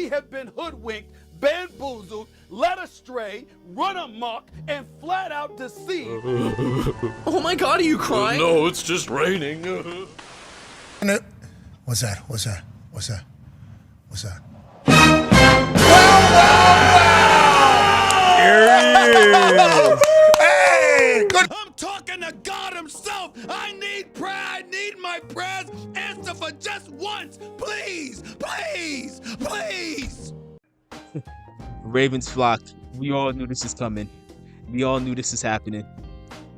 we have been hoodwinked, bamboozled, led astray, run amok, and flat out deceived. Oh my God, are you crying? No, it's just raining. What's that? What's that? What's that? What's that? Hey! Good. I'm talking to God himself. I need prayer. I need my prayers answered for just once. Please, please, please. Ravens flock. We all knew this is coming. We all knew this is happening.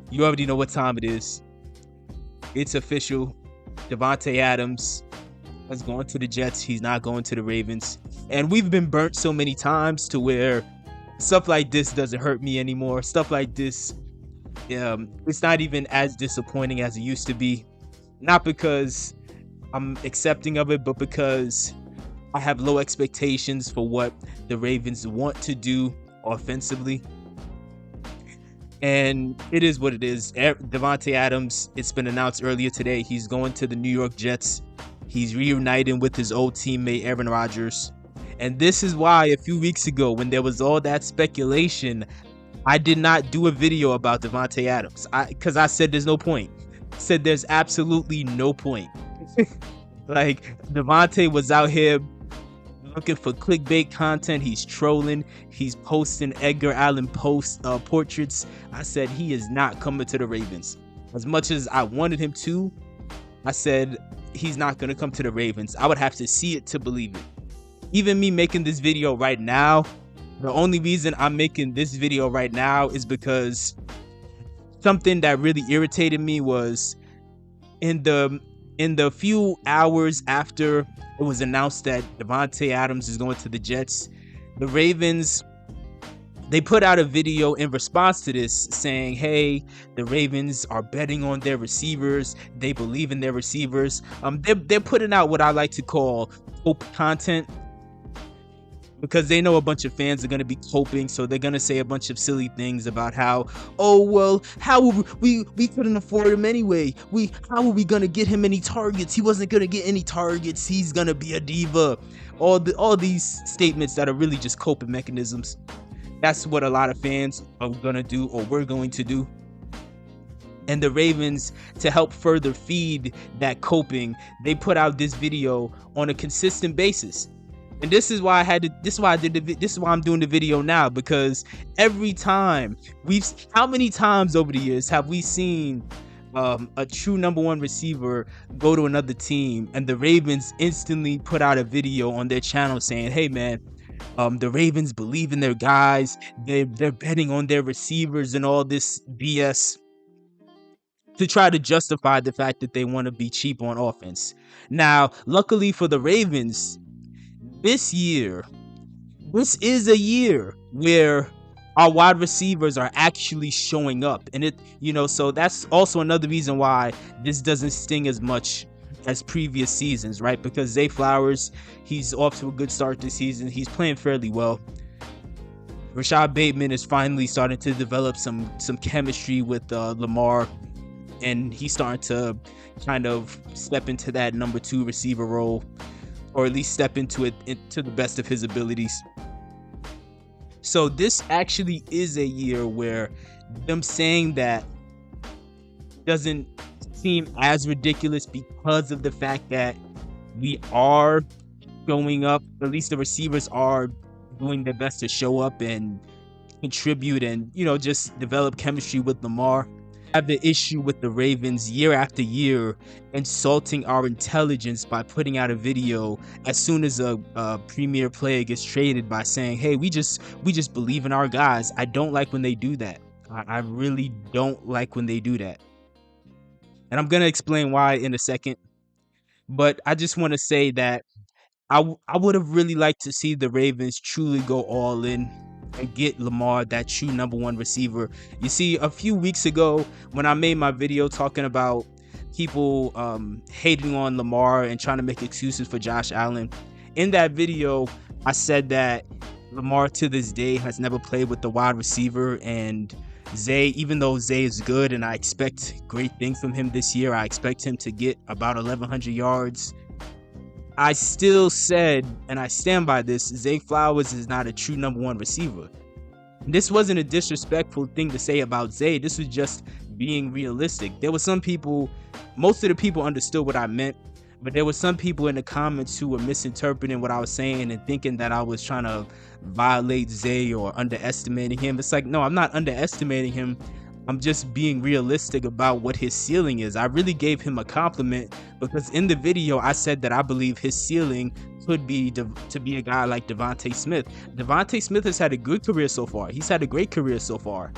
You already know what time it is. It's official. Davante Adams is going to the Jets. He's not going to the Ravens. And we've been burnt so many times to where stuff like this doesn't hurt me anymore. Stuff like this, it's not even as disappointing as it used to be. Not because I'm accepting of it, but because I have low expectations for what the Ravens want to do offensively. And it is what it is. Davante Adams, it's been announced earlier today, he's going to the New York Jets. He's reuniting with his old teammate Aaron Rodgers. And this is why a few weeks ago, when there was all that speculation, I did not do a video about Davante Adams. Because I said there's no point. I said there's absolutely no point. Like, Davante was out here looking for clickbait content. He's trolling. He's posting Edgar Allan Poe portraits. I said he is not coming to the Ravens. As much as I wanted him to, I said he's not going to come to the Ravens. I would have to see it to believe it. Even me making this video right now, the only reason I'm making this video right now is because something that really irritated me was in the few hours after it was announced that Davante Adams is going to the Jets, the Ravens, they put out a video in response to this saying, hey, the Ravens are betting on their receivers. They believe in their receivers. They're putting out what I like to call hope content, because they know a bunch of fans are going to be coping, so they're going to say a bunch of silly things about how, oh, well, how we couldn't afford him anyway. How are we going to get him any targets? He wasn't going to get any targets. He's going to be a diva. All these statements that are really just coping mechanisms. That's what a lot of fans are going to do, or we're going to do. And the Ravens, to help further feed that coping, they put out this video on a consistent basis. And this is why this is why I'm doing the video now, because every time how many times over the years have we seen a true number one receiver go to another team and the Ravens instantly put out a video on their channel saying, hey man, the Ravens believe in their guys, they're betting on their receivers and all this BS to try to justify the fact that they want to be cheap on offense. Now, luckily for the Ravens, this is a year where our wide receivers are actually showing up. And so that's also another reason why this doesn't sting as much as previous seasons, right? Because Zay Flowers, he's off to a good start this season. He's playing fairly well. Rashad Bateman is finally starting to develop some chemistry with Lamar. And he's starting to kind of step into that number 2 receiver role, or at least step into it to the best of his abilities. So this actually is a year where them saying that doesn't seem as ridiculous, because of the fact that we are showing up. At least the receivers are doing their best to show up and contribute and, just develop chemistry with Lamar. I have the issue with the Ravens year after year insulting our intelligence by putting out a video as soon as a premier player gets traded by saying, hey, we just believe in our guys. I don't like when they do that. I really don't like when they do that. And I'm going to explain why in a second. But I just want to say that I would have really liked to see the Ravens truly go all in and get Lamar, that true number 1 receiver. You see, a few weeks ago when I made my video talking about people hating on Lamar and trying to make excuses for Josh Allen, in that video I said that Lamar to this day has never played with the wide receiver, and Zay, even though Zay is good and I expect great things from him this year, I expect him to get about 1,100 yards. I still said, and I stand by this, Zay Flowers is not a true number one receiver. This wasn't a disrespectful thing to say about Zay. This was just being realistic. There were some people, most of the people understood what I meant, but there were some people in the comments who were misinterpreting what I was saying and thinking that I was trying to violate Zay or underestimating him. It's like, no, I'm not underestimating him. I'm just being realistic about what his ceiling is. I really gave him a compliment because in the video I said that I believe his ceiling could be to be a guy like Davante Smith. Davante Smith has had a good career so far. He's had a great career so far.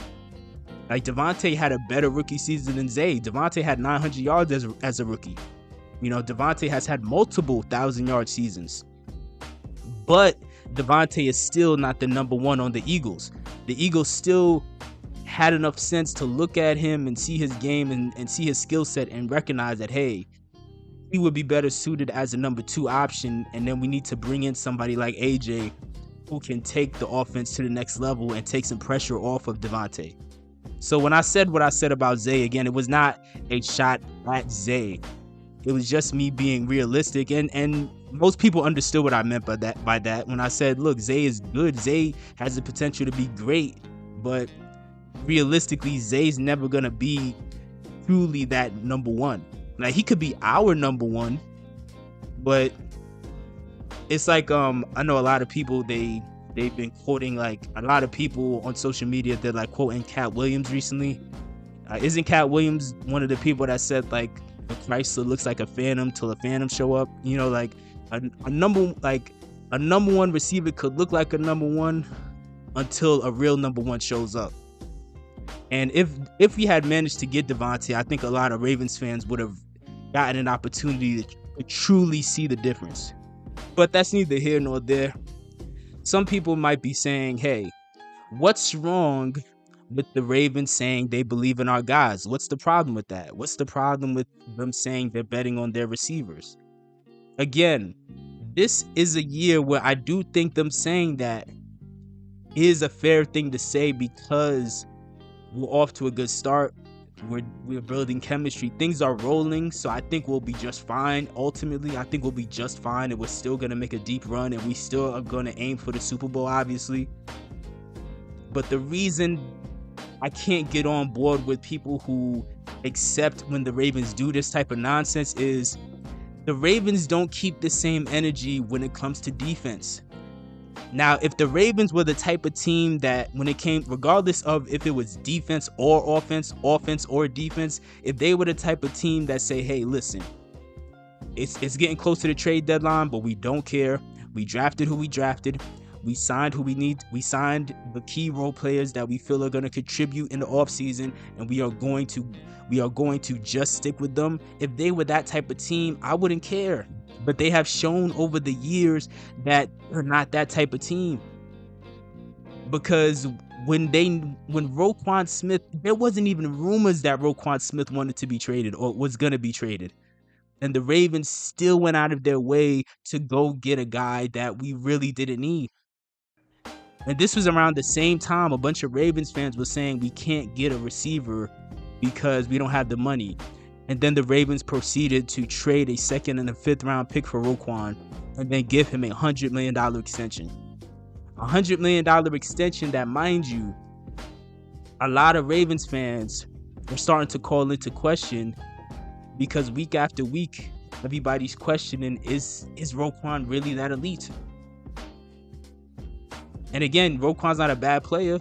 Like, Davante had a better rookie season than Zay. Davante had 900 yards as a rookie. You know, Davante has had multiple 1,000-yard seasons. But Davante is still not the number one on the Eagles. The Eagles still had enough sense to look at him and see his game and see his skill set and recognize that, hey, he would be better suited as a number 2 option, and then we need to bring in somebody like AJ who can take the offense to the next level and take some pressure off of Davante. So when I said what I said about Zay, again, it was not a shot at Zay. It was just me being realistic, and most people understood what I meant by that when I said, look, Zay is good. Zay has the potential to be great, but realistically, Zay's never gonna be truly that number one. Like, he could be our number one, but it's like, I know a lot of people, they've been quoting, like, a lot of people on social media, they're like quoting Cat Williams recently. Isn't Cat Williams one of the people that said, like, the Chrysler looks like a Phantom till a Phantom show up? You know, like a number one receiver could look like a number one until a real number one shows up. And if we had managed to get Davante, I think a lot of Ravens fans would have gotten an opportunity to truly see the difference. But that's neither here nor there. Some people might be saying, hey, what's wrong with the Ravens saying they believe in our guys? What's the problem with that? What's the problem with them saying they're betting on their receivers? Again, this is a year where I do think them saying that is a fair thing to say because we're off to a good start. We're building chemistry. Things are rolling, so I think we'll be just fine. Ultimately, I think we'll be just fine, and we're still going to make a deep run, and we still are going to aim for the Super Bowl, obviously. But the reason I can't get on board with people who accept when the Ravens do this type of nonsense is the Ravens don't keep the same energy when it comes to defense. Now, if the Ravens were the type of team that when it came, regardless of if it was defense or offense or defense, if they were the type of team that say, hey, listen, it's getting close to the trade deadline, but we don't care. We drafted who we drafted. We signed who we need. We signed the key role players that we feel are going to contribute in the offseason, and we are going to just stick with them. If they were that type of team, I wouldn't care. But they have shown over the years that they're not that type of team. Because when Roquan Smith, there wasn't even rumors that Roquan Smith wanted to be traded or was going to be traded. And the Ravens still went out of their way to go get a guy that we really didn't need. And this was around the same time a bunch of Ravens fans were saying we can't get a receiver because we don't have the money. And then the Ravens proceeded to trade a 2nd and a 5th round pick for Roquan and then give him a $100 million extension. A $100 million extension that, mind you, a lot of Ravens fans are starting to call into question because week after week, everybody's questioning, is Roquan really that elite? And again, Roquan's not a bad player.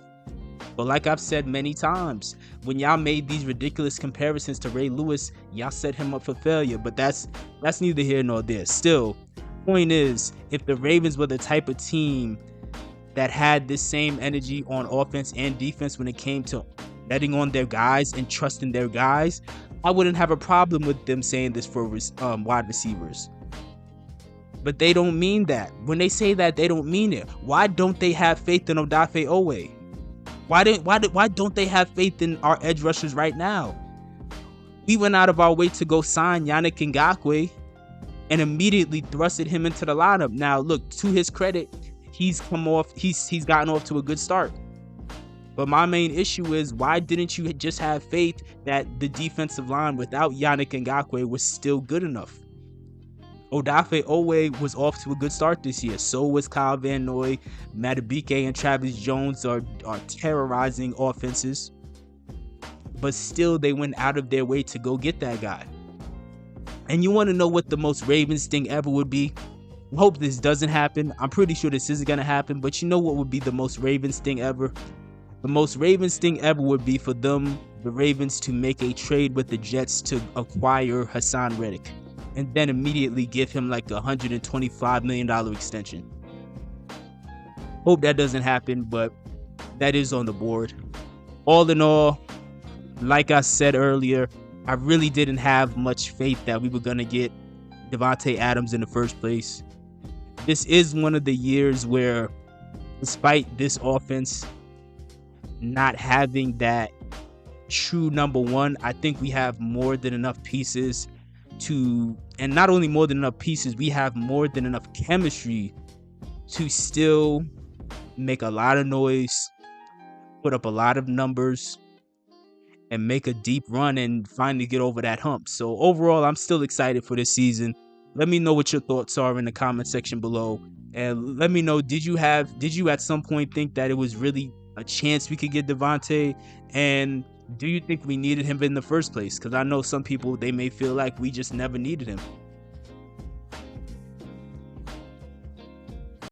But like I've said many times, when y'all made these ridiculous comparisons to Ray Lewis, y'all set him up for failure. But that's neither here nor there. Still, point is, if the Ravens were the type of team that had this same energy on offense and defense when it came to betting on their guys and trusting their guys, I wouldn't have a problem with them saying this for wide receivers. But they don't mean that. When they say that, they don't mean it. Why don't they have faith in Odafe Owe? Why don't they have faith in our edge rushers right now? We went out of our way to go sign Yannick Ngakoue and immediately thrusted him into the lineup. Now, look, to his credit, he's gotten off to a good start. But my main issue is, why didn't you just have faith that the defensive line without Yannick Ngakoue was still good enough? Odafe Owe was off to a good start this year. So was Kyle Van Noy. Madubuike and Travis Jones are terrorizing offenses. But still, they went out of their way to go get that guy. And you want to know what the most Ravens thing ever would be? I hope this doesn't happen. I'm pretty sure this isn't going to happen. But you know what would be the most Ravens thing ever? The most Ravens thing ever would be for them, the Ravens, to make a trade with the Jets to acquire Hassan Reddick. And then immediately give him like a $125 million extension. Hope that doesn't happen, but that is on the board. All in all, like I said earlier, I really didn't have much faith that we were going to get Davante Adams in the first place. This is one of the years where, despite this offense not having that true number one, I think we have more than enough pieces to, and not only more than enough pieces, we have more than enough chemistry to still make a lot of noise, put up a lot of numbers, and make a deep run and finally get over that hump. So overall, I'm still excited for this season. Let me know what your thoughts are in the comment section below. And let me know, did you at some point think that it was really a chance we could get Davante? And do you think we needed him in the first place? Because I know some people, they may feel like we just never needed him.